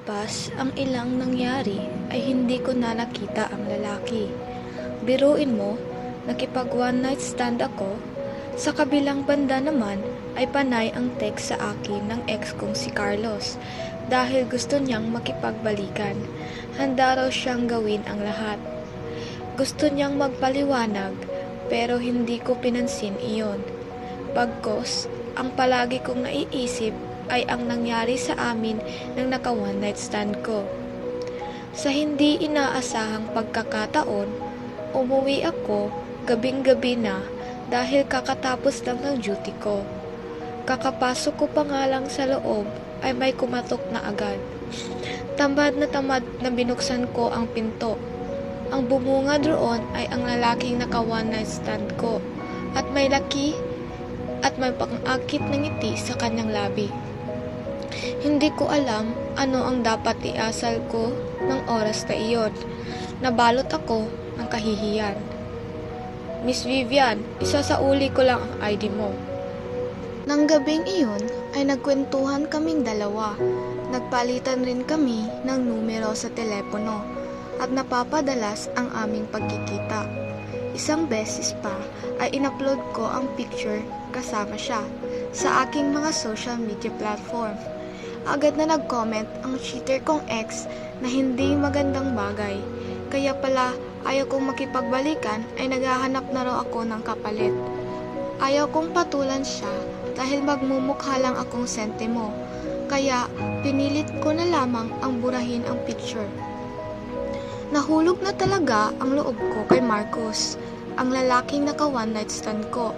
Makalipas ang ilang nangyari ay hindi ko na nakita ang lalaki. Biruin mo, nakipag one night stand ako. Sa kabilang banda naman ay panay ang text sa akin ng ex kong si Carlos dahil gusto niyang makipagbalikan. Handa raw siyang gawin ang lahat. Gusto niyang magpaliwanag pero hindi ko pinansin iyon. Bagkos, ang palagi kong naiisip ay ang nangyari sa amin ng naka one night stand ko. Sa hindi inaasahang pagkakataon, umuwi ako gabing-gabi na dahil kakatapos lang ng duty ko. Kakapasok ko pa nga lang sa loob ay may kumatok na agad. Tamad na binuksan ko ang pinto. Ang bumungad roon ay ang lalaking naka one night stand ko at may pang-akit na ngiti sa kanyang labi. Hindi ko alam ano ang dapat iasal ko ng oras na iyon. Nabalot ako ng kahihiyan. Miss Vivian, isasauli ko lang ang ID mo. Nang gabing iyon ay nagkwentuhan kaming dalawa. Nagpalitan rin kami ng numero sa telepono at napapadalas ang aming pagkikita. Isang beses pa ay in-upload ko ang picture kasama siya sa aking mga social media platform. Agad na nag-comment ang cheater kong ex na hindi magandang bagay. Kaya pala ayaw kong makipagbalikan ay naghahanap na raw ako ng kapalit. Ayaw kong patulan siya dahil magmumukha lang akong sentimo. Kaya pinilit ko na lamang ang burahin ang picture. Nahulog na talaga ang loob ko kay Marcos, ang lalaking naka one night stand ko.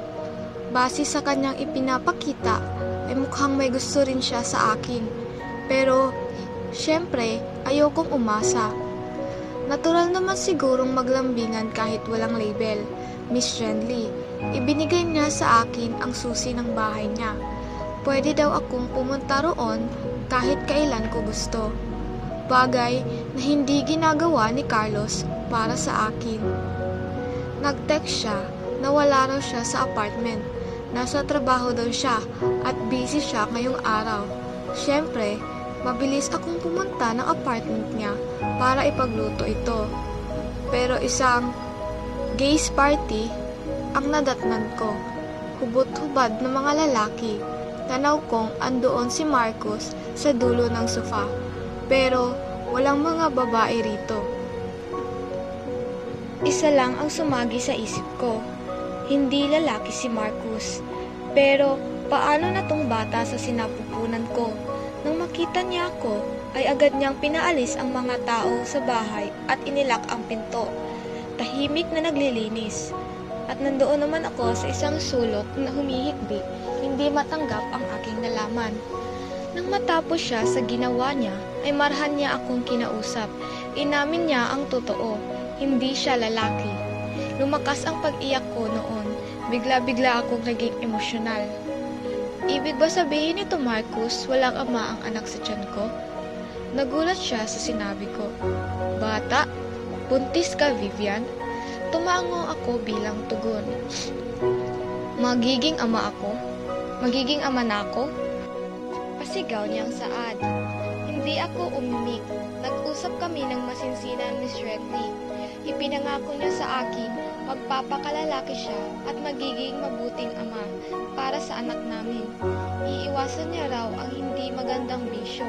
Base sa kanyang ipinapakita ay mukhang may gusto rin siya sa akin. Pero, syempre, ayokong umasa. Natural naman sigurong maglambingan kahit walang label. Miss Renly, ibinigay niya sa akin ang susi ng bahay niya. Pwede daw akong pumunta roon kahit kailan ko gusto. Bagay na hindi ginagawa ni Carlos para sa akin. Nag-text siya na wala raw siya sa apartment. Nasa trabaho daw siya at busy siya ngayong araw. Siyempre, mabilis akong pumunta ng apartment niya para ipagluto ito. Pero isang gays party ang nadatnan ko. Hubot-hubad ng mga lalaki. Tanaw kong andoon si Marcos sa dulo ng sofa. Pero walang mga babae rito. Isa lang ang sumagi sa isip ko. Hindi lalaki si Marcos. Pero paano na tong bata sa sinapupunan ko? Nang makita niya ako, ay agad niyang pinaalis ang mga tao sa bahay at inilak ang pinto. Tahimik na naglilinis. At nandoon naman ako sa isang sulok na humihikbi, hindi matanggap ang aking nalaman. Nang matapos siya sa ginawa niya, ay marhan niya akong kinausap. Inamin niya ang totoo, hindi siya lalaki. Lumakas ang pag-iyak ko noon. Bigla-bigla akong naging emosyonal. Ibig ba sabihin nito, Marcos, walang ama ang anak sa tiyan ko? Nagulat siya sa sinabi ko. Bata, buntis ka, Vivian? Tumango ako bilang tugon. Magiging ama ako? Magiging ama na ako? Pasigaw niyang saad. Hindi ako umimik. Nag-usap kami ng masinsinan ni Renly. Ipinangako niya sa akin, magpapakalalaki siya at magiging mabuting ama para sa anak namin. Iiwasan niya raw ang hindi magandang bisyo.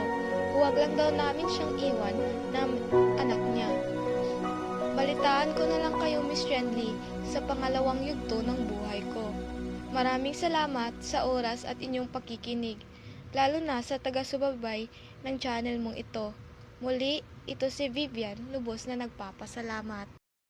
Huwag lang daw namin siyang iwan na anak niya. Balitaan ko na lang kayo, Miss Renly, sa pangalawang yugto ng buhay ko. Maraming salamat sa oras at inyong pakikinig, lalo na sa taga-subaybay ng channel mong ito. Muli, ito si Vivian, lubos na nagpapasalamat.